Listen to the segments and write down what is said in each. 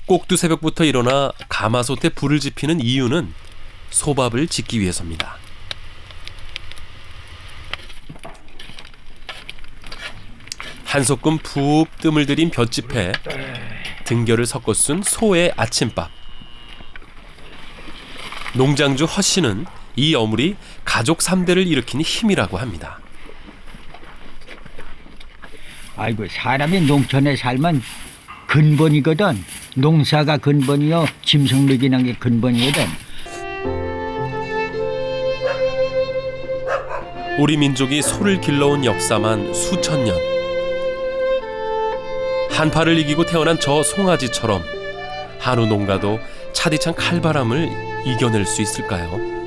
꼭두새벽부터 일어나 가마솥에 불을 지피는 이유는 소밥을 짓기 위해서입니다. 한 소끔 푹 뜸을 들인 볏짚에 등겨를 섞어 쓴 소의 아침밥. 농장주 허 씨는 이 어물이 가족 3대를 일으킨 힘이라고 합니다. 아이고, 사람이 농촌에 살면 근본이거든. 농사가 근본이요, 짐승 먹이는 게 근본이거든. 우리 민족이 소를 길러온 역사만 수천 년. 한파를 이기고 태어난 저 송아지처럼 한우 농가도 차디찬 칼바람을 이겨낼 수 있을까요?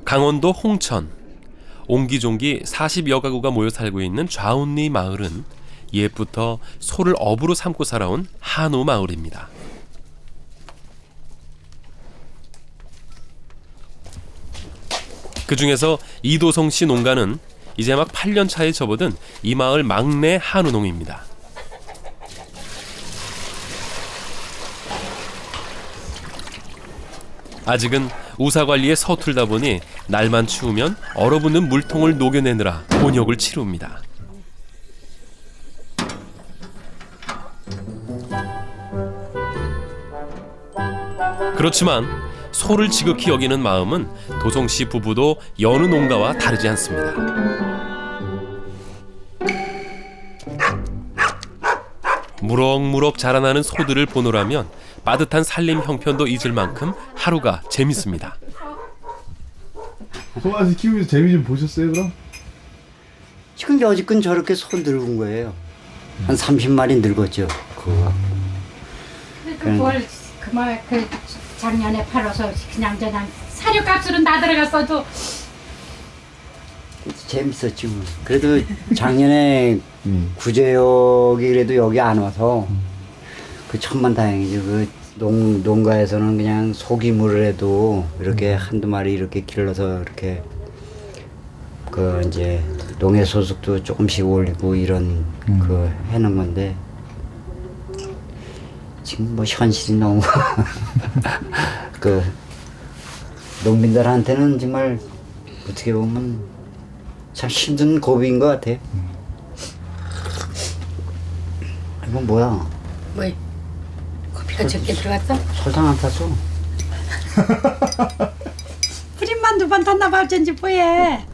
강원도 홍천, 옹기종기 40여 가구가 모여 살고 있는 좌운리 마을은 옛부터 소를 업으로 삼고 살아온 한우 마을입니다. 그 중에서 이도성 씨 농가는 이제 막 8년 차에 접어든 이 마을 막내 한우농입니다. 아직은 우사관리에 서툴다 보니 날만 추우면 얼어붙는 물통을 녹여내느라 곤욕을 치릅니다. 그렇지만 소를 지극히 여기는 마음은 도성 씨 부부도 여느 농가와 다르지 않습니다. 무럭무럭 자라나는 소들을 보노라면 빠듯한 살림 형편도 잊을 만큼 하루가 재밌습니다. 송아지 키우면서 재미 좀 보셨어요, 그럼? 지금 여지껏 저렇게 소 늙은 거예요. 한 30마리 늙었죠. 그거. 그걸 그만 그 작년에 팔아서 그냥 사료값으로 나 들어갔어도 재밌었지 뭐. 그래도 작년에 구제역이 그래도 여기 안 와서 그 천만다행이죠. 그 농가에서는 그냥 소규모를 해도 이렇게 한두 마리 이렇게 길러서 이렇게 그 이제 농해 소득도 조금씩 올리고 이런 그 해놓은 건데 지금 뭐 현실이 너무 그 농민들한테는 정말 어떻게 보면 참 힘든 고비인 것 같아요. 이건 뭐야? 뭐 커피가 적게 들어갔어? 설탕 안 탔어. 프림만 두 번 탔나 봐 어쩐지 뭐해.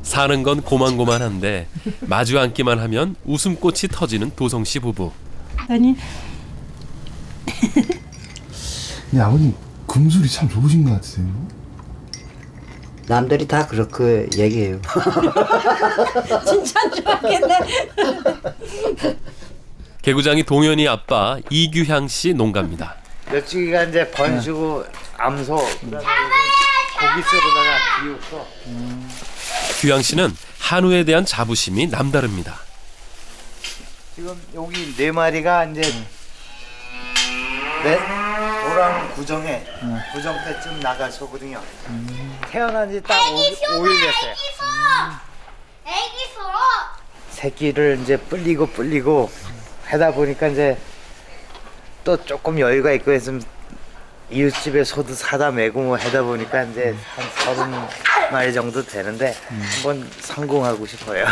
사는 건 고만고만한데 마주 앉기만 하면 웃음꽃이 터지는 도성 씨 부부. 아니 근데 아버님 금술이 참 좋으신 것 같으세요. 남들이 다 그렇게 얘기해요. 진짜 좋아하겠네. 개구장이 동현이 아빠 이규향 씨 농가입니다. 여기가 이제 번수고 암소 고기 썰어다가 비웃고. 규향 씨는 한우에 대한 자부심이 남다릅니다. 지금 여기 4마리가 이제 돌아오는 구정 때쯤 나갈 소거든요. 태어난 지 딱 5일 됐어요. 애기소. 새끼를 이제 불리고 하다 보니까 이제 또 조금 여유가 있고 했으면 이웃집에 소도 사다 메고 뭐 하다 보니까 이제 한 30마리 정도 되는데 한번 성공하고 싶어요.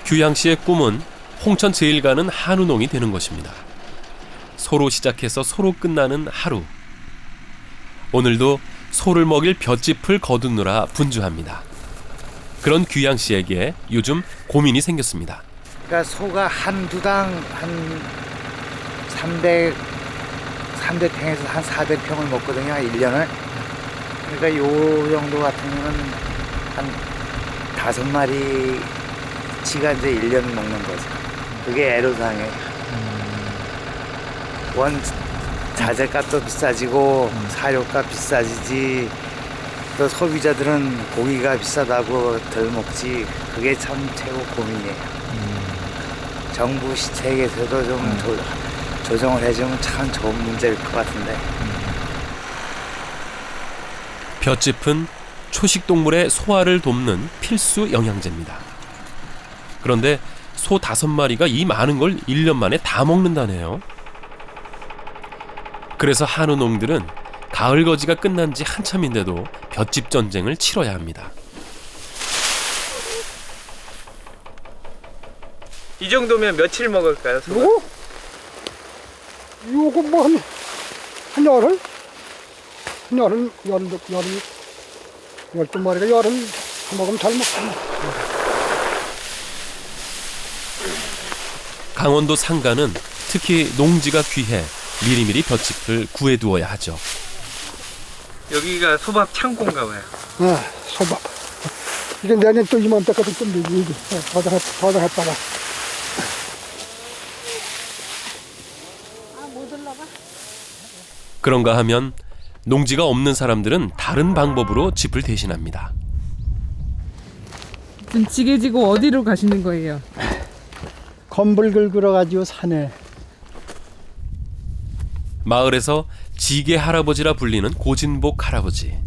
규향 씨의 꿈은 홍천 제일 가는 한우농이 되는 것입니다. 소로 시작해서 소로 끝나는 하루. 오늘도 소를 먹일 볏짚을 거두느라 분주합니다. 그런 규향 씨에게 요즘 고민이 생겼습니다. 그러니까 소가 한 두당 한 300평에서 한 400평을 먹거든요, 1년을. 그러니까 요 정도 같으면은 한 5마리치가 이제 1년 먹는 거죠. 그게 애로사항이에요. 원 자재값도 비싸지고 사료값 비싸지지 또 소비자들은 고기가 비싸다고 덜 먹지 그게 참 최고 고민이에요. 정부 시책에서도 좀 조정을 해주면 참 좋은 문제일 것 같은데. 볏짚은 초식동물의 소화를 돕는 필수 영양제입니다. 그런데 소 5마리가 이 많은 걸 1년 만에 다 먹는다네요. 그래서 한우농들은 가을 거지가 끝난 지 한참인데도 볏짚 전쟁을 치러야 합니다. 이 정도면 며칠 먹을까요? 소가? 요거 뭐 한 열흘? 열두 마리가 열흘 먹으면 잘 먹잖아. 강원도 상가는 특히 농지가 귀해 미리미리 볏짚을 구해두어야 하죠. 여기가 소밥 창고인가 봐요. 소밥. 이게 내년 또 이맘때까지 좀 되지, 이게. 저장했다가. 그런가 하면 농지가 없는 사람들은 다른 방법으로 짚을 대신합니다. 지금 지게 지고 어디로 가시는 거예요? 건불 긁으러가지고 산에. 마을에서 지게 할아버지라 불리는 고진복 할아버지.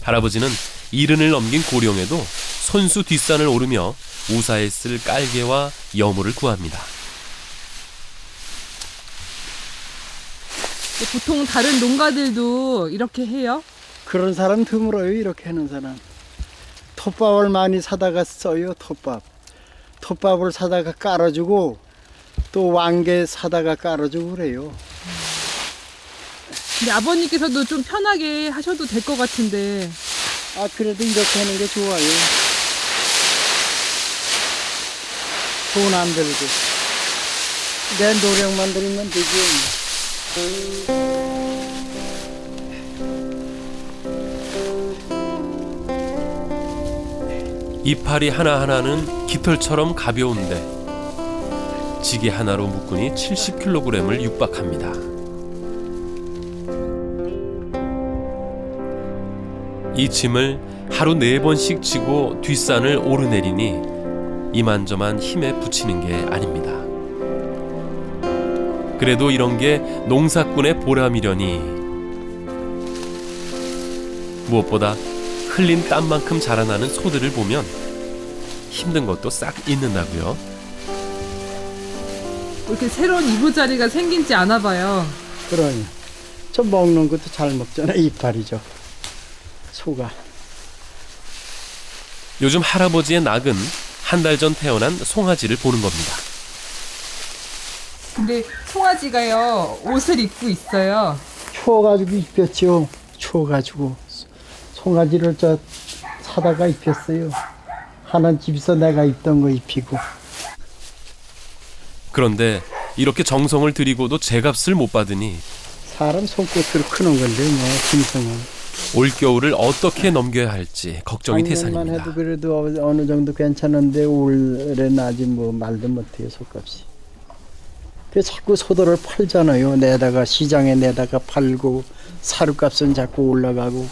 할아버지는 70을 넘긴 고령에도 손수 뒷산을 오르며 우사에 쓸 깔개와 여물을 구합니다. 보통 다른 농가들도 이렇게 해요? 그런 사람 드물어요, 이렇게 하는 사람. 톱밥을 많이 사다가 써요, 톱밥. 톱밥을 사다가 깔아주고, 또 왕개 사다가 깔아주고 그래요. 근데 아버님께서도 좀 편하게 하셔도 될 것 같은데. 그래도 이렇게 하는 게 좋아요. 돈 안 들고. 내 노력만 들이면 되지. 이파리 하나하나는 깃털처럼 가벼운데 지게 하나로 묶으니 70kg을 육박합니다. 이 짐을 하루 4번씩 지고 뒷산을 오르내리니 이만저만 힘에 부치는 게 아닙니다. 그래도 이런 게 농사꾼의 보람이려니 무엇보다 흘린 땀만큼 자라나는 소들을 보면 힘든 것도 싹 잊는다고요. 이렇게 새로운 이부자리가 생긴지 아나 봐요. 그러니. 저 먹는 것도 잘 먹잖아, 이파리죠. 소가. 요즘 할아버지의 낙은 한 달 전 태어난 송아지를 보는 겁니다. 근데 송아지가요, 옷을 입고 있어요. 추워가지고 입혔죠. 추워가지고. 송아지를 사다가 입혔어요. 하는 집에서 내가 입던 거 입히고. 그런데 이렇게 정성을 들이고도 제값을 못 받으니 사람 손끝으로 크는 건데, 뭐, 짐승은. 올겨울을 어떻게 넘겨야 할지 걱정이 작년만 태산입니다. 해도 그래도 어느 정도 괜찮은데 올해는 아직 뭐 말도 못해요, 소값이. 그 자꾸 소들을 팔잖아요. 내다가 시장에 내다가 팔고 사료값은 자꾸 올라가고.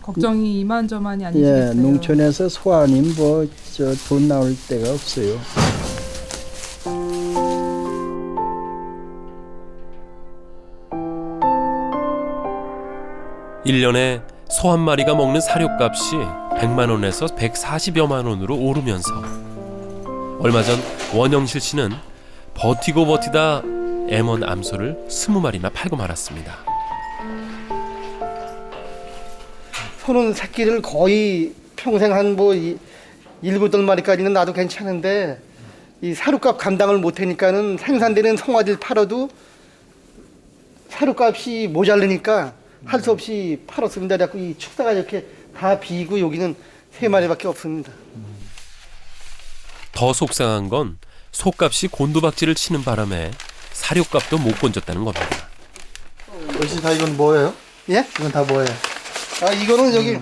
걱정이 이만저만이 아니시겠어요. 예, 농촌에서 소 아님 뭐 돈 나올 데가 없어요. 일 년에 소 한 마리가 먹는 사료값이 100만 원에서 140여만 원으로 오르면서 얼마 전 원영실 씨는 버티고 버티다 M1 암소를 20마리나 팔고 말았습니다. 소는 새끼를 거의 평생 한 뭐 7~8마리까지는 나도 괜찮은데 이 사료값 감당을 못하니까는 생산되는 송아지를 팔아도 사료값이 모자르니까 할 수 없이 팔았습니다. 그래갖고 이 축사가 이렇게 다 비고 여기는 3마리밖에 없습니다. 더 속상한 건 소값이 곤두박질을 치는 바람에 사료값도 못 건졌다는 겁니다. 어르신 다 이건 뭐예요? 예? 이건 다 뭐예요? 이거는 여기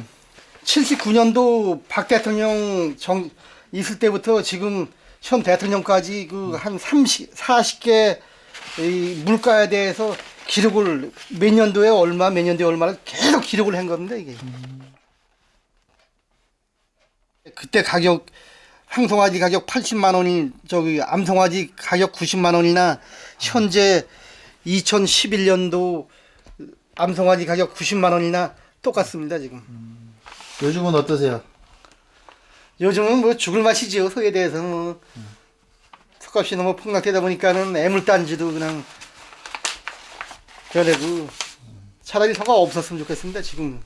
79년도 박 대통령 있을 때부터 지금 현 대통령까지 그 한 40개 이 물가에 대해서 기록을 몇 년도에 얼마, 몇 년도에 얼마를 계속 기록을 한 겁니다, 이게. 그때 가격, 항송아지 가격 80만 원이, 저기, 암송아지 가격 90만 원이나, 현재 2011년도 암송아지 가격 90만 원이나 똑같습니다, 지금. 요즘은 어떠세요? 요즘은 뭐 죽을 맛이지요, 소에 대해서. 뭐. 소값이 너무 폭락되다 보니까는 애물단지도 그냥 그래고 차라리 소가 없었으면 좋겠습니다, 지금.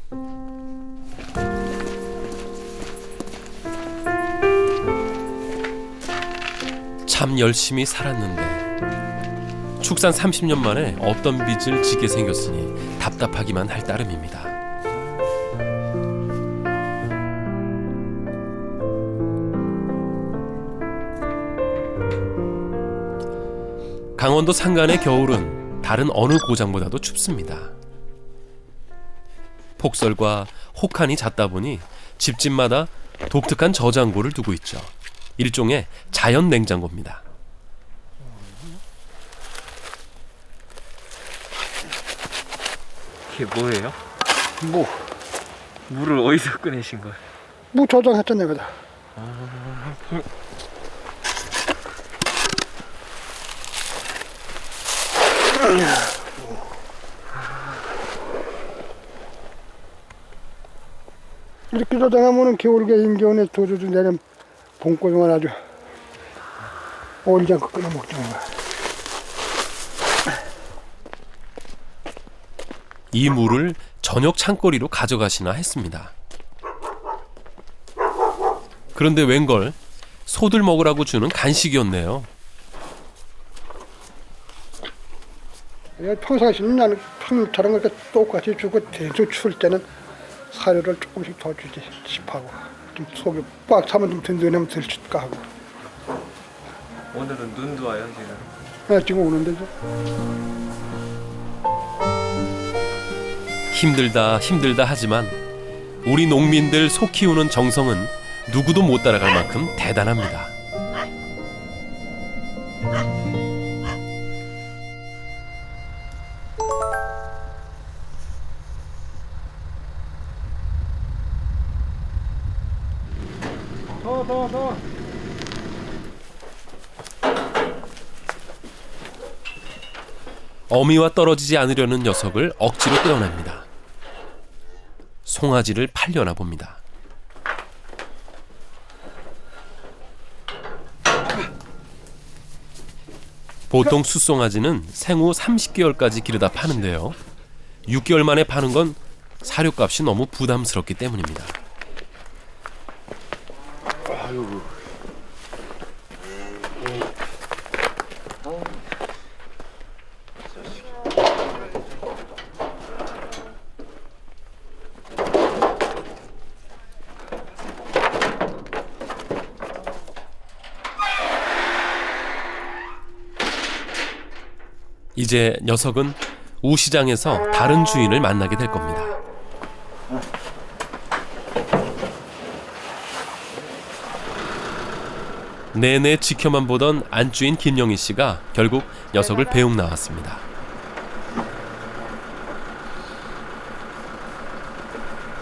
참 열심히 살았는데 축산 30년 만에 없던 빚을 지게 생겼으니 답답하기만 할 따름입니다. 강원도 산간의 겨울은 다른 어느 고장보다도 춥습니다. 폭설과 혹한이 잦다 보니 집집마다 독특한 저장고를 두고 있죠. 일종의 자연 냉장고입니다. 이게 뭐예요? 뭐, 물을 어디서 꺼내신 거예요? 뭐 저장했잖아요, 그다. 이렇게 저장하면은 겨울에 인겨운에 도저히 내년 봄고등을 아주 얼지 않고 끓여 먹자는 거야. 이 물을 저녁 창거리로 가져가시나 했습니다. 그런데 웬걸 소들 먹으라고 주는 간식이었네요. 평상시는 나는 평소처럼 그렇게 똑같이 주고 대충 추울 때는 사료를 조금씩 더 주지 싶하고 좀 속이 꽉 차면 좀 든든하면 덜 춥까 하고. 오늘은 눈도 와요 지금. 네, 지금 오는데죠. 힘들다 하지만 우리 농민들 소 키우는 정성은 누구도 못 따라갈 만큼 대단합니다. 더. 어미와 떨어지지 않으려는 녀석을 억지로 떼어냅니다. 송아지를 팔려나 봅니다. 보통 숫송아지는 생후 30개월까지 기르다 파는데요. 6개월 만에 파는 건 사료값이 너무 부담스럽기 때문입니다. 이제 녀석은 우시장에서 다른 주인을 만나게 될 겁니다. 내내 지켜만 보던 안주인 김영희 씨가 결국 녀석을 배웅 나왔습니다.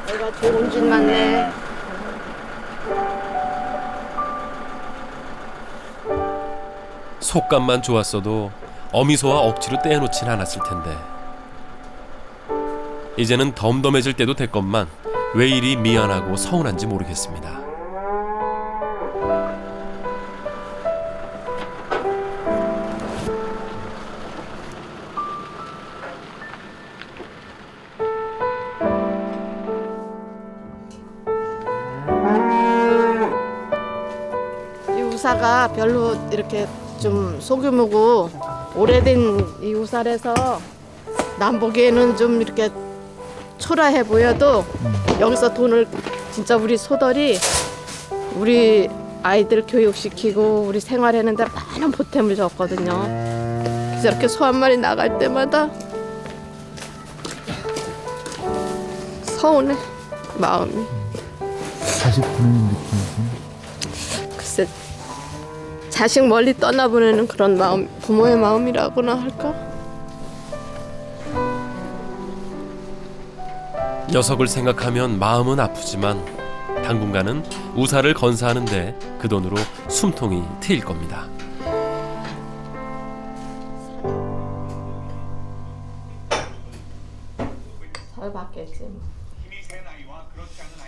내가 좋은 짓 맞네. 속감만 좋았어도 어미소와 억지로 떼어놓진 않았을 텐데 이제는 덤덤해질 때도 됐건만 왜 이리 미안하고 서운한지 모르겠습니다. 이 우사가 별로 이렇게 좀 소규모고 오래된 이 우사라서 남 보기에는 좀 이렇게 초라해 보여도 여기서 돈을 진짜 우리 소들이 우리 아이들 교육시키고 우리 생활하는 데 많은 보탬을 줬거든요. 그래서 이렇게 소 한 마리 나갈 때마다 서운해 마음이. 자식 보내는 느낌이지. 글쎄 자식 멀리 떠나보내는 그런 마음, 부모의 마음이라고나 할까? 녀석을 생각하면 마음은 아프지만 당분간은 우사를 건사하는데 그 돈으로 숨통이 트일 겁니다. 잘 받겠지.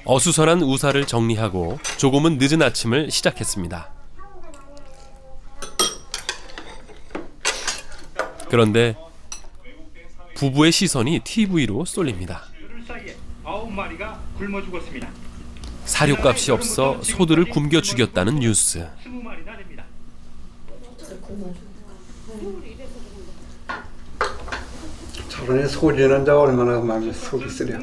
어수선한 우사를 정리하고 조금은 늦은 아침을 시작했습니다. 그런데 부부의 시선이 TV로 쏠립니다. 사료값이 없어 소들을 굶겨 죽였다는 뉴스. 저런에 소리는 자 얼마나 많이 속이 쓰려.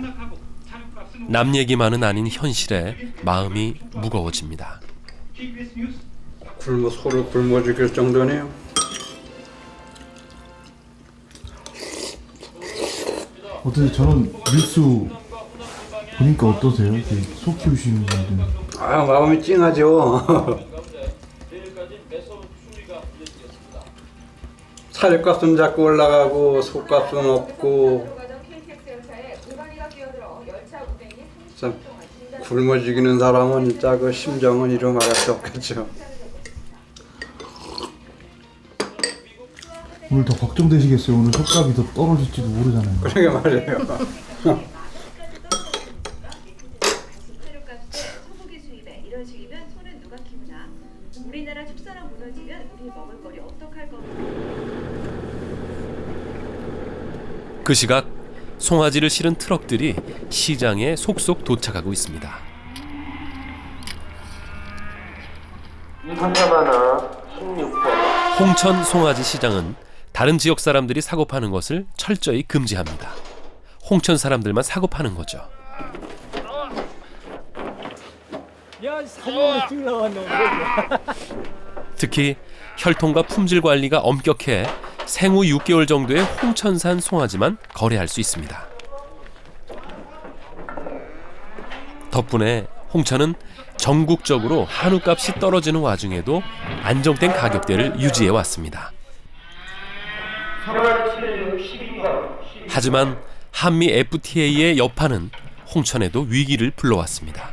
남 얘기만은 아닌 현실에 마음이 무거워집니다. 소를 굶어 죽일 정도네요. 어떠세요? 저런 뉴스 보니까 어떠세요? 소 키우시는 분들. 아, 마음이 찡하죠. 사료값은 자꾸 올라가고 소값은 없고 참 굶어 죽이는 사람은 진짜 그 심정은 이루 말할 수 없겠죠. 오늘 더 걱정되시겠어요. 오늘 속값이 더 떨어질지도 모르잖아요. 그러게 말이에요. 그 시각 송아지를 실은 트럭들이 시장에 속속 도착하고 있습니다. 홍천 송아지 시장은 다른 지역 사람들이 사고 파는 것을 철저히 금지합니다. 홍천 사람들만 사고 파는 거죠. 특히 혈통과 품질 관리가 엄격해 생후 6개월 정도의 홍천산 송아지만 거래할 수 있습니다. 덕분에 홍천은 전국적으로 한우값이 떨어지는 와중에도 안정된 가격대를 유지해 왔습니다. 하지만 한미 FTA의 여파는 홍천에도 위기를 불러왔습니다.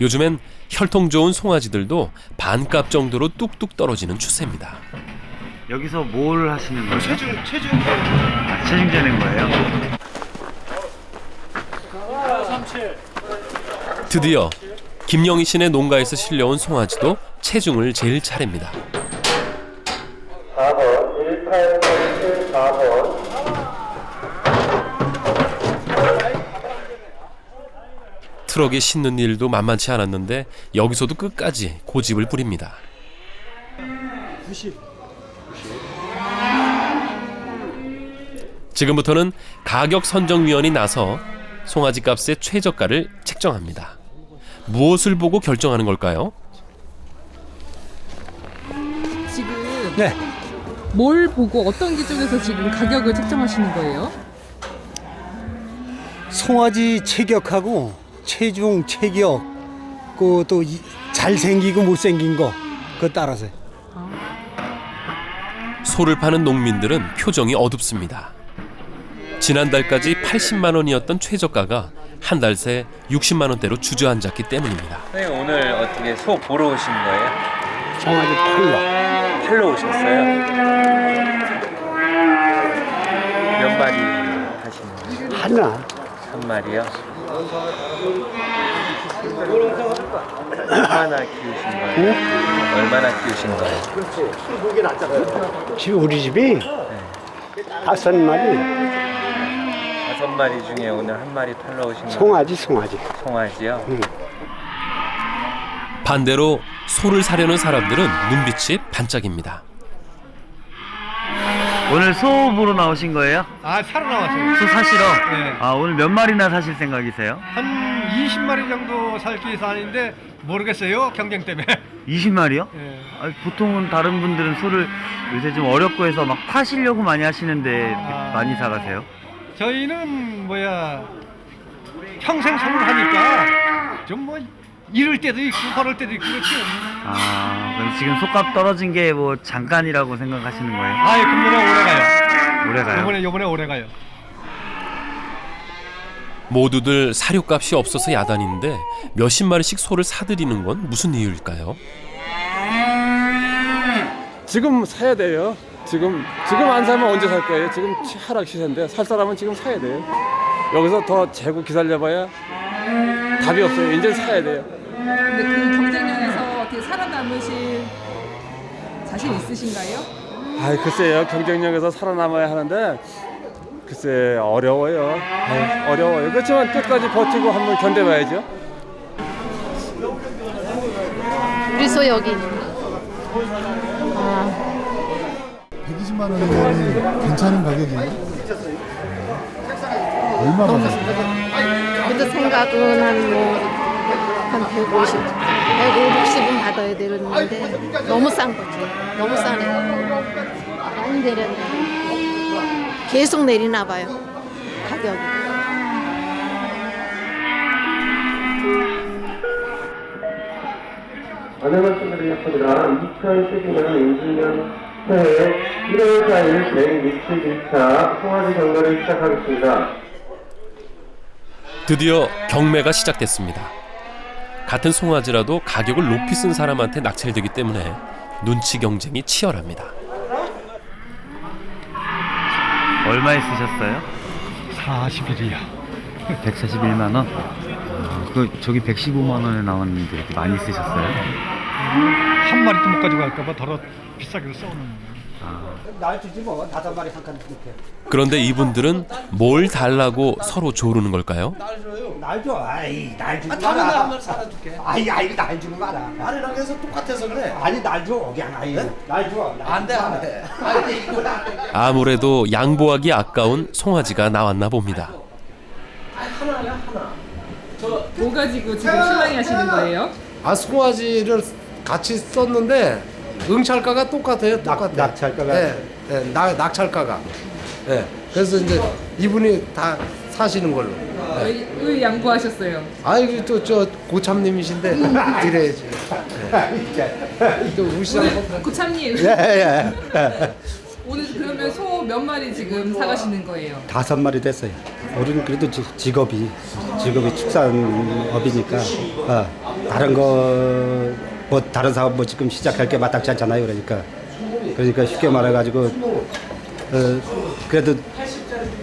요즘엔 혈통 좋은 송아지들도 반값 정도로 뚝뚝 떨어지는 추세입니다. 여기서 뭘 하시는 거예요? 체중 재는 거예요? 드디어 김영희 씨네 농가에서 실려온 송아지도 체중을 잴 차례입니다. 4번 1884번. 트럭에 싣는 일도 만만치 않았는데 여기서도 끝까지 고집을 부립니다. 지금부터는 가격 선정위원이 나서 송아지 값의 최저가를 책정합니다. 무엇을 보고 결정하는 걸까요? 지금 네. 뭘 보고 어떤 기준에서 지금 가격을 책정하시는 거예요? 송아지 체격하고 체중, 체격, 그 또 잘생기고 못생긴 거 그거 따라서. 소를 파는 농민들은 표정이 어둡습니다. 지난달까지 80만 원이었던 최저가가 한 달 새 60만 원대로 주저앉았기 때문입니다. 선생님 오늘 어떻게 소 보러 오신 거예요? 송아지 팔러 오셨어요? 몇 마리 하시는 거예요? 하나. 한 마리요? 얼마나 키우신 거예요? 얼마나 키우신 거예요? 지금 우리 집이 5마리. 5마리 중에 오늘 한 마리 팔러 오신 거예요? 송아지. 송아지요? 반대로 소를 사려는 사람들은 눈빛이 반짝입니다. 오늘 소 보러 나오신 거예요? 사러 나왔어요. 소 사시러? 네. 오늘 몇 마리나 사실 생각이세요? 한 20마리 정도 살 계산인데 모르겠어요. 경쟁 때문에. 20마리요? 예. 보통은 다른 분들은 소를 요새 좀 어렵고 해서 막 파시려고 많이 하시는데 이렇게 많이 사가세요? 저희는 평생 소를 하니까 좀 이럴 때도 있고 그럴 때도 있고 그렇지. 그럼 지금 소값 떨어진 게 뭐 잠깐이라고 생각하시는 거예요? 금년에 오래 가요. 오래 가요? 요번에 오래 가요. 모두들 사료값이 없어서 야단인데 몇십 마리씩 소를 사들이는 건 무슨 이유일까요? 지금 사야 돼요. 지금 안 사면 언제 살 거예요? 지금 하락 시세인데 살 사람은 지금 사야 돼요. 여기서 더 재고 기다려봐야 답이 없어요. 이제 사야 돼요. 근데 그 경쟁력에서 어떻게 살아남으실 자신 있으신가요? 아, 글쎄요. 경쟁력에서 살아남아야 하는데 글쎄 어려워요. 어려워요. 그렇지만 끝까지 버티고 한번 견뎌봐야죠. 우리 소 여기. 120만 원이면 괜찮은 가격이에요? 얼마 받았어요? 그래도 생각은 한 150, 160은 받아야 되는데 너무 싼 거지. 너무 싸네. 많이 내렸네. 계속 내리나 봐요. 가격이. 안내 말씀드리겠습니다. 2012년 임진년 새해 1월 4일 제61차 송아지 경매를 시작하겠습니다. 드디어 경매가 시작됐습니다. 같은 송아지라도 가격을 높이 쓴 사람한테 낙찰되기 때문에 눈치 경쟁이 치열합니다. 얼마에 쓰셨어요? 41이요. 141만 원? 저기 115만 원에 나왔는데 이렇게 많이 쓰셨어요? 한 마리도 못 가져갈까봐 더러 비싸게 써오는 거예요. 날 주지 뭐 5마리 한 칸 줄게. 그런데 이분들은 뭘 달라고 서로 조르는 걸까요? 날 줘. 아이 날 주지 다른 마라. 사람을 살아줄게. 아이 날 주지 마라. 아니랑 해서 똑같아서 그래. 아니 날 줘. 그냥 아이 날 줘. 안 돼. 아니 이건 안 돼. 아무래도 양보하기 아까운 송아지가 나왔나 봅니다. 하나야 하나. 뭐 가지고 지금 실랑이 하시는 거예요? 아 송아지를 같이 썼는데 응찰가가 똑같아요. 똑같아요. 낙찰가가. 네, 낙찰가가. 네. 그래서 이제 이분이 다 사시는 걸로. 왜 양보하셨어요? 아이고 저 고참님이신데 드려야지. 네. 또 우시장 고참님. 예. 오늘 그러면 소 몇 마리 지금 사가시는 거예요? 5마리 됐어요. 우리는 그래도 직업이 축산업이니까 다른 거 뭐 다른 사업 뭐 지금 시작할 게 마땅치 않잖아요. 그러니까 쉽게 말해가지고 그래도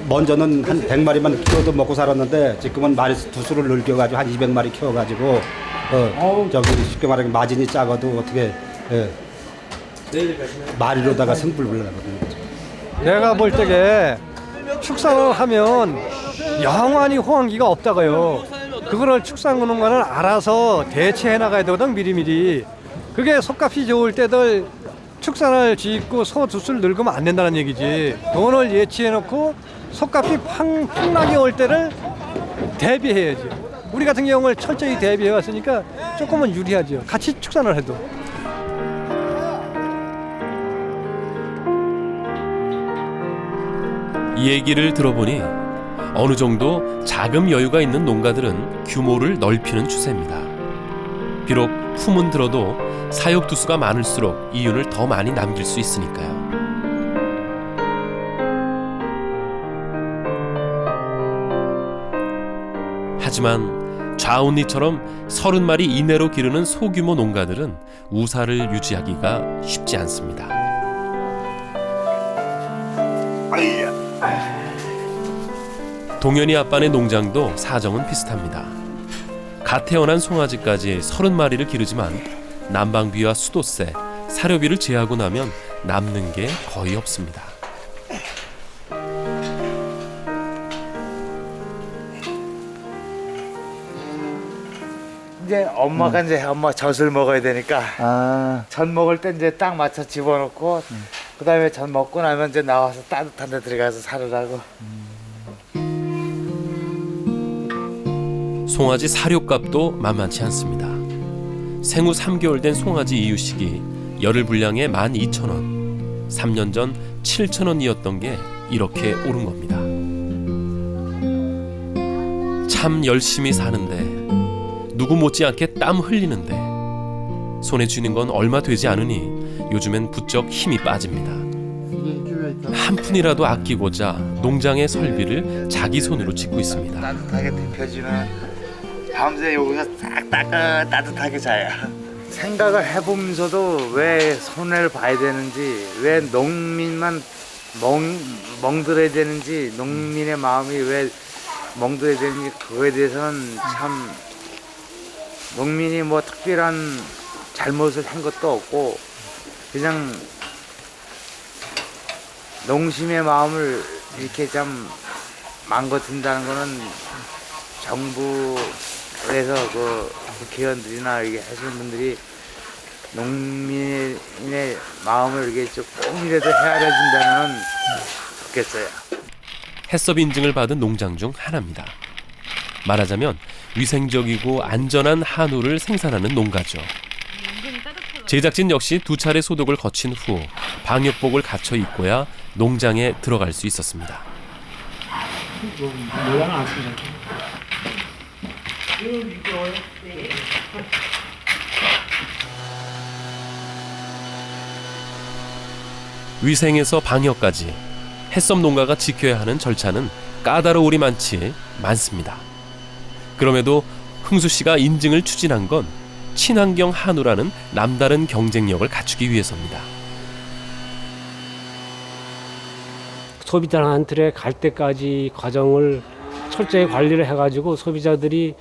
먼저는 한 100마리만 키워도 먹고 살았는데 지금은 두수를 늘려가지고 한 200마리 키워가지고 저기 쉽게 말하면 마진이 작아도 어떻게 마리로다가 승부를 하거든요. 내가 볼 적에 축산을 하면 영원히 호황기가 없다고요. 그거를 축산공원을 알아서 대체해 나가야 되거든 미리미리. 그게 소값이 좋을 때들 축산을 짓고 소 두수를 늙으면 안 된다는 얘기지. 돈을 예치해 놓고 소값이 폭락이 올 때를 대비해야지. 우리 같은 경우는 철저히 대비해 왔으니까 조금은 유리하죠. 같이 축산을 해도. 이 얘기를 들어보니 어느 정도 자금 여유가 있는 농가들은 규모를 넓히는 추세입니다. 비록 품은 들어도 사육 두수가 많을수록 이윤을 더 많이 남길 수 있으니까요. 하지만 좌운리처럼 30마리 이내로 기르는 소규모 농가들은 우사를 유지하기가 쉽지 않습니다. 동현이 아빠네 농장도 사정은 비슷합니다. 갓 태어난 송아지까지 30마리를 기르지만 난방비와 수도세, 사료비를 제하고 나면 남는 게 거의 없습니다. 이제 엄마가 이제 엄마 젖을 먹어야 되니까 젖 먹을 때 이제 딱 맞춰 집어넣고 그다음에 젖 먹고 나면 이제 나와서 따뜻한 데 들어가서 살으라고. 송아지 사료값도 만만치 않습니다. 생후 3개월 된 송아지 이유식이 열흘 분량에 12,000원, 3년 전 7,000원이었던 게 이렇게 오른 겁니다. 참 열심히 사는데 누구 못지않게 땀 흘리는데 손에 쥐는 건 얼마 되지 않으니 요즘엔 부쩍 힘이 빠집니다. 한 푼이라도 아끼고자 농장의 설비를 자기 손으로 짓고 있습니다. 따뜻하게 데펴지면 밤새 여기서 싹 따뜻하게 자요. 생각을 해보면서도 왜 손해를 봐야 되는지, 왜 농민만 멍들어야 되는지, 농민의 마음이 왜 멍들어야 되는지, 그거에 대해서는 참 농민이 뭐 특별한 잘못을 한 것도 없고 그냥 농심의 마음을 이렇게 참 망가뜨린다는 거는 정부에서 그 국회의원들이나 이렇게 하시는 분들이 농민의 마음을 이렇게 조금이라도 헤아려 준다면 좋겠어요. 해썹 인증을 받은 농장 중 하나입니다. 말하자면 위생적이고 안전한 한우를 생산하는 농가죠. 제작진 역시 2차례 소독을 거친 후 방역복을 갖춰 입고야 농장에 들어갈 수 있었습니다. 위생에서 방역까지 해썹 농가가 지켜야 하는 절차는 까다로울이 많습니다. 그럼에도 흥수 씨가 인증을 추진한 건 친환경 한우라는 남다른 경쟁력을 갖추기 위해서입니다. 소비자한테 갈 때까지 과정을 철저히 관리를 해가지고 소비자들이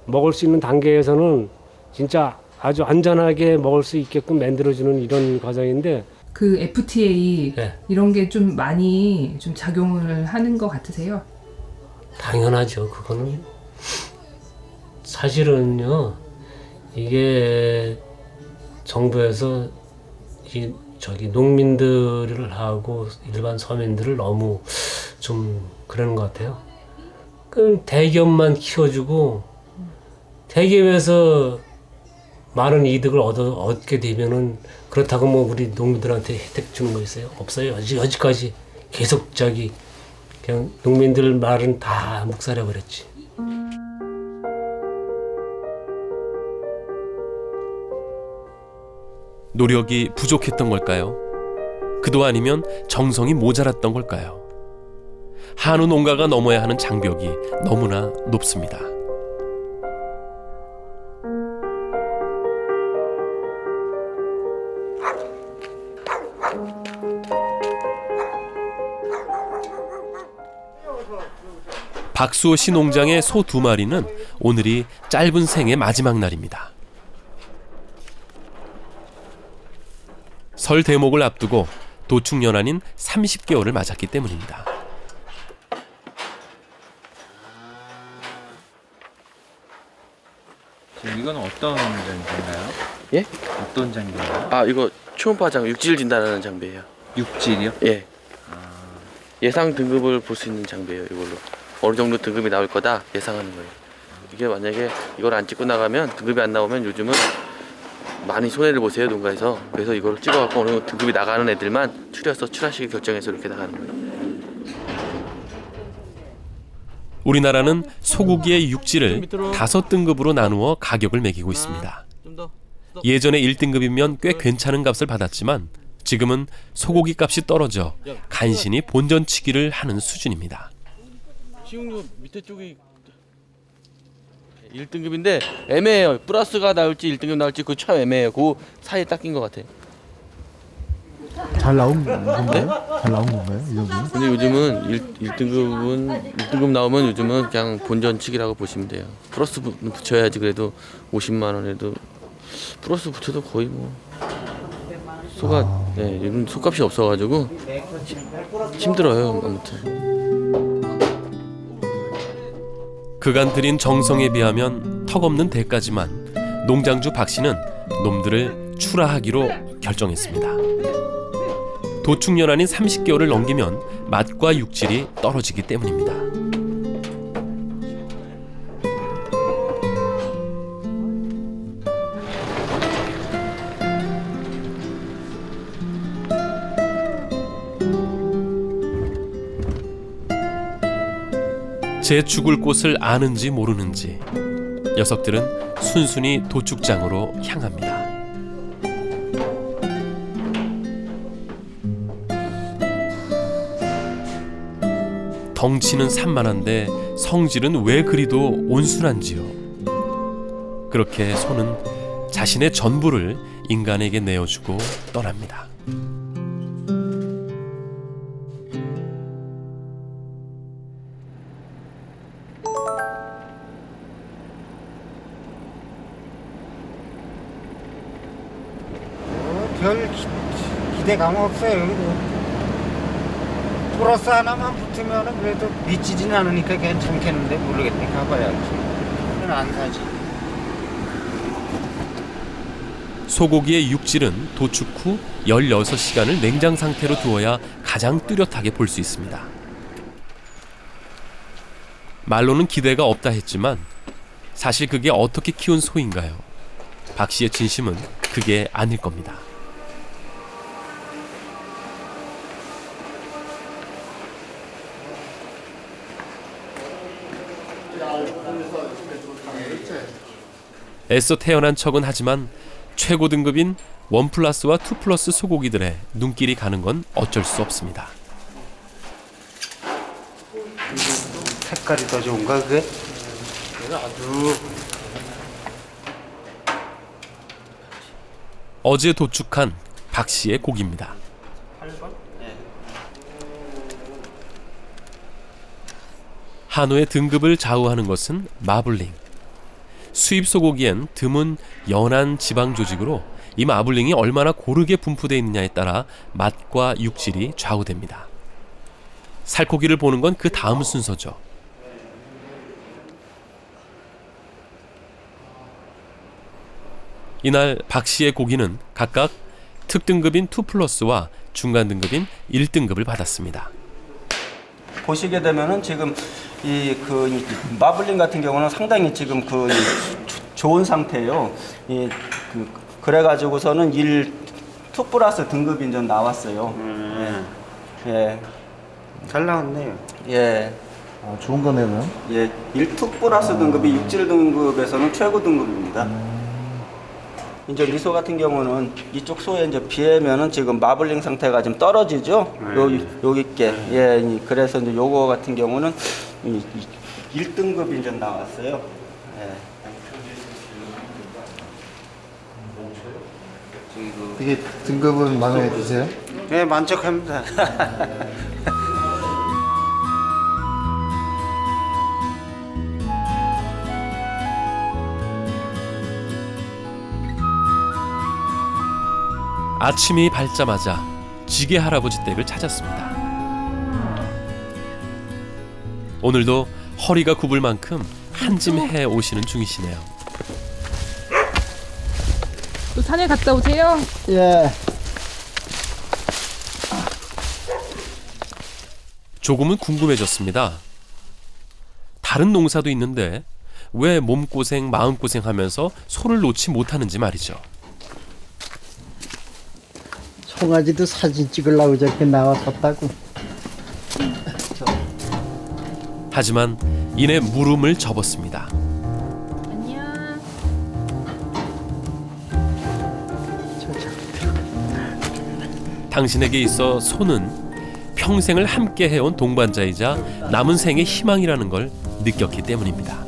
먹을 수 있는 단계에서는 진짜 아주 안전하게 먹을 수 있게끔 만들어주는 이런 과정인데, 그 FTA 이런 게 좀 많이 좀 작용을 하는 것 같으세요? 당연하죠. 그거는 사실은요, 이게 정부에서 농민들을 하고 일반 서민들을 너무 좀 그러는 것 같아요. 그 대기업만 키워주고 대기업에서 많은 이득을 얻게 되면은 그렇다고 뭐 우리 농민들한테 혜택 주는 거 있어요? 없어요. 여지까지 계속 그냥 농민들 말은 다 묵살해 버렸지. 노력이 부족했던 걸까요? 그도 아니면 정성이 모자랐던 걸까요? 한우 농가가 넘어야 하는 장벽이 너무나 높습니다. 박수호 씨 농장의 소 2마리는 오늘이 짧은 생의 마지막 날입니다. 설 대목을 앞두고 도축연한인 30개월을 맞았기 때문입니다. 지금 이건 어떤 장비인가요? 예? 어떤 장비인가요? 아, 이거 초음파장 육질 진단하는 장비예요. 육질이요? 예. 예상 등급을 볼 수 있는 장비예요. 이걸로 어느 정도 등급이 나올 거다 예상하는 거예요. 이게 만약에 이걸 안 찍고 나가면, 등급이 안 나오면 요즘은 많이 손해를 보세요, 농가에서. 그래서 이걸 찍어갖고 어느 정도 등급이 나가는 애들만 출하시기 결정해서 이렇게 나가는 거예요. 우리나라는 소고기의 육질을 5등급으로 나누어 가격을 매기고 있습니다. 예전에 1등급이면 꽤 괜찮은 값을 받았지만 지금은 소고기 값이 떨어져 간신히 본전치기를 하는 수준입니다. 식용유 밑에 쪽이 1등급인데 애매해요. 플러스가 나올지 1등급 나올지 그거 참 애매해요. 그 사이에 딱 낀 것 같아요. 잘 나온 건가요? 잘 나온 건가요? 이 정도면? 근데 요즘은 1등급 나오면 요즘은 그냥 본전치기라고 보시면 돼요. 플러스 붙여야지. 그래도 50만 원에도 플러스 붙여도 거의 뭐 소가 요즘 소값이 없어가지고 힘들어요. 아무튼 그간 들인 정성에 비하면 턱없는 대가지만 농장주 박 씨는 놈들을 출하하기로 결정했습니다. 도축연한인 30개월을 넘기면 맛과 육질이 떨어지기 때문입니다. 제 죽을 곳을 아는지 모르는지 녀석들은 순순히 도축장으로 향합니다. 덩치는 산만한데 성질은 왜 그리도 온순한지요. 그렇게 소는 자신의 전부를 인간에게 내어주고 떠납니다. 별 기대감 없어요. 플러스 하나만 붙으면 그래도 미치진 않으니까 괜찮겠는데 모르겠네. 가봐야지. 안 사지. 소고기의 육질은 도축 후 16시간을 냉장 상태로 두어야 가장 뚜렷하게 볼 수 있습니다. 말로는 기대가 없다 했지만 사실 그게 어떻게 키운 소인가요? 박 씨의 진심은 그게 아닐 겁니다. 애써 태어난 척은 하지만 최고 등급인 1+와 2+ 소고기들의 눈길이 가는 건 어쩔 수 없습니다. 색깔이 더 좋은가 그게? 아주 어제 도축한 박 씨의 고기입니다. 한우의 등급을 좌우하는 것은 마블링. 수입 소고기엔 드문 연한 지방 조직으로 이 마블링이 얼마나 고르게 분포되어 있느냐에 따라 맛과 육질이 좌우됩니다. 살코기를 보는 건 그 다음 순서죠. 이날 박 씨의 고기는 각각 특등급인 2+와 중간 등급인 1등급을 받았습니다. 보시게 되면은 지금 마블링 같은 경우는 상당히 지금 좋은 상태예요. 그래가지고서는 2+ 등급이 이제 나왔어요. 예. 잘 나왔네요. 예. 좋은 거네요. 예. 1+ 등급이 육질 등급에서는 최고 등급입니다. 이제 미소 같은 경우는 이쪽 소에 이제 비하면은 지금 마블링 상태가 좀 떨어지죠. 여기 있게. 예. 그래서 이제 요거 같은 경우는 1등급이 이제 나왔어요. 예. 이게 등급은 마음에 드세요? 네, 만족합니다. 아침이 밝자마자 지게 할아버지 댁을 찾았습니다. 오늘도 허리가 굽을 만큼 한 짐 해 오시는 중이시네요. 또 산에 갔다 오세요? 예. 조금은 궁금해졌습니다. 다른 농사도 있는데 왜 몸고생 마음고생하면서 소를 놓지 못하는지 말이죠. 송아지도 사진 찍으려고 저렇게 나왔었다고. 하지만 이내 물음을 접었습니다. 안녕. 당신에게 있어 소는 평생을 함께 해온 동반자이자 남은 생의 희망이라는 걸 느꼈기 때문입니다.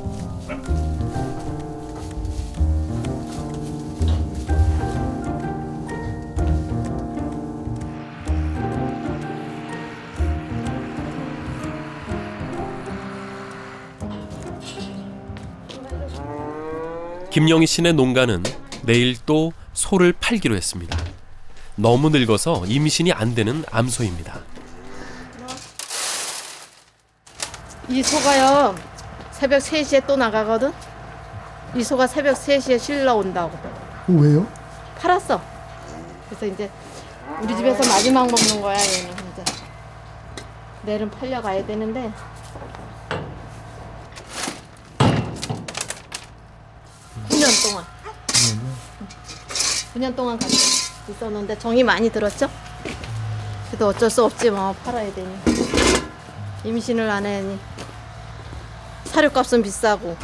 김영희 씨네 농가는 내일 또 소를 팔기로 했습니다. 너무 늙어서 임신이 안 되는 암소입니다. 이 소가요 새벽 3시에 또 나가거든. 이 소가 새벽 3시에 실러 온다고. 왜요? 팔았어. 그래서 이제 우리 집에서 마지막 먹는 거야 얘는. 이제 내일은 팔려가야 되는데 9년 동안 9년 동안 같이 있었는데 정이 많이 들었죠. 그래도 어쩔 수 없지 뭐 팔아야 되니. 임신을 안 해니 사료값은 비싸고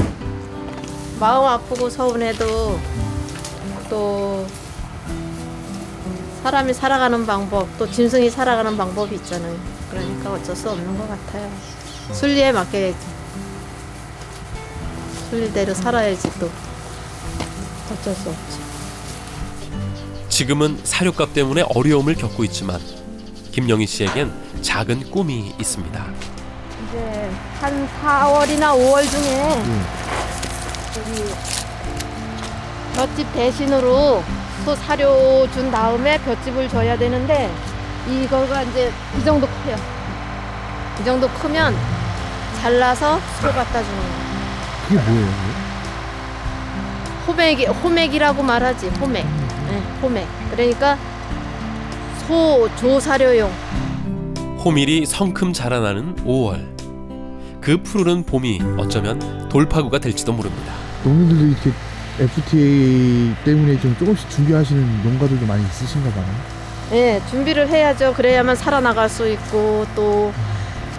마음 아프고 서운해도 또 사람이 살아가는 방법 또 짐승이 살아가는 방법이 있잖아요. 그러니까 어쩔 수 없는 것 같아요. 순리에 맡겨야지. 순리대로 살아야지 또. 어쩔 수 없지. 지금은 사료값 때문에 어려움을 겪고 있지만 김영희 씨에겐 작은 꿈이 있습니다. 이제 한 4월이나 5월 중에 저기 볏짚 대신으로 소 사료 준 다음에 볏짚을 줘야 되는데 이거가 이제 이 정도 커요. 이 정도 크면 잘라서 소 갖다 주는 거예요. 그게 뭐예요? 호맥이라고 말하지. 호맥. 네, 호맥. 그러니까 소 조사료용. 호밀이 성큼 자라나는 5월. 그 푸르른 봄이 어쩌면 돌파구가 될지도 모릅니다. 농민들도 이렇게 FTA 때문에 좀 조금씩 준비하시는 농가들도 많이 있으신가 봐요. 네, 준비를 해야죠. 그래야만 살아나갈 수 있고 또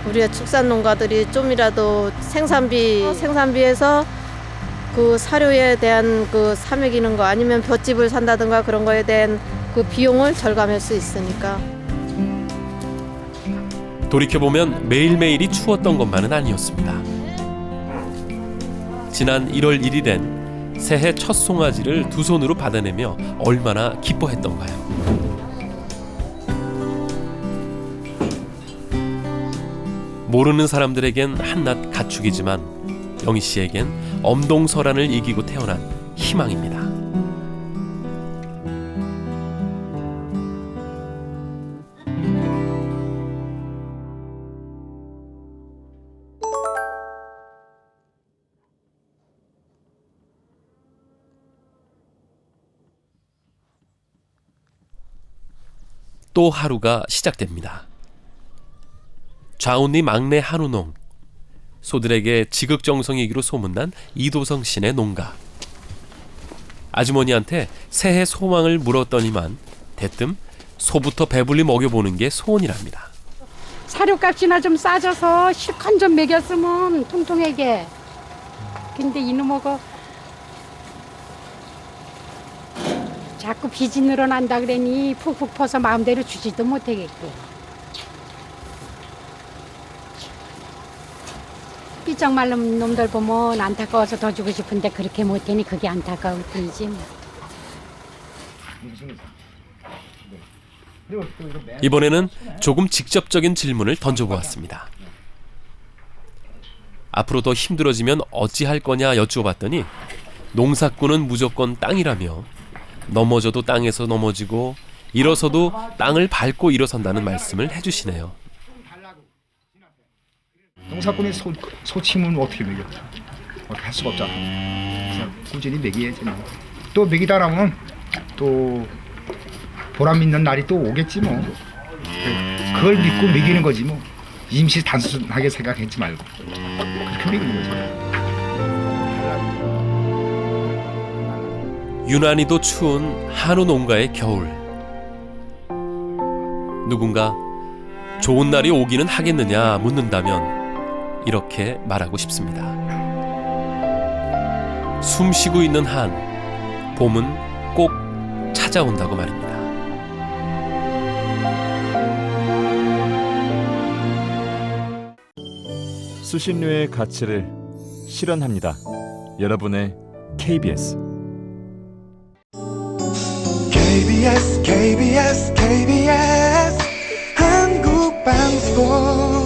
우리의 축산 농가들이 좀이라도 생산비에서 그 사료에 대한 그 사먹이는 거 아니면 볏짚을 산다든가 그런 거에 대한 그 비용을 절감할 수 있으니까. 돌이켜보면 매일매일이 추웠던 것만은 아니었습니다. 지난 1월 1일엔 새해 첫 송아지를 두 손으로 받아내며 얼마나 기뻐했던가요. 모르는 사람들에겐 한낱 가축이지만 영희 씨에겐 엄동설안을 이기고 태어난 희망입니다. 또 하루가 시작됩니다. 좌운리 막내 한우농, 소들에게 지극정성이기로 소문난 이도성 씨네 농가. 아주머니한테 새해 소망을 물었더니만 대뜸 소부터 배불리 먹여보는 게 소원이랍니다. 사료값이나 좀 싸져서 실컷 좀 먹였으면 통통하게. 근데 이놈하고 자꾸 빚이 늘어난다 그러니 푹푹 퍼서 마음대로 주지도 못하겠고. 삐쩍 말른 놈들 보면 안타까워서 더 주고 싶은데 그렇게 못하니 그게 안타까울 뿐이지 뭐. 이번에는 조금 직접적인 질문을 던져보았습니다. 앞으로 더 힘들어지면 어찌할 거냐 여쭈어봤더니 농사꾼은 무조건 땅이라며 넘어져도 땅에서 넘어지고 일어서도 땅을 밟고 일어선다는 말씀을 해주시네요. 농사꾼이 소 치면 어떻게 먹여? 어떻게 할 수가 없잖아. 그래서 꾸준히 먹여야지. 또 먹이다 라면 또 보람 있는 날이 또 오겠지 뭐. 그걸 믿고 먹이는 거지 뭐. 임시 단순하게 생각하지 말고 그렇게 먹이는 거지. 유난히도 추운 한우 농가의 겨울. 누군가 좋은 날이 오기는 하겠느냐 묻는다면 이렇게 말하고 싶습니다. 숨 쉬고 있는 한 봄은 꼭 찾아온다고 말입니다. 수신료의 가치를 실현합니다. 여러분의 KBS. KBS KBS KBS 한국방송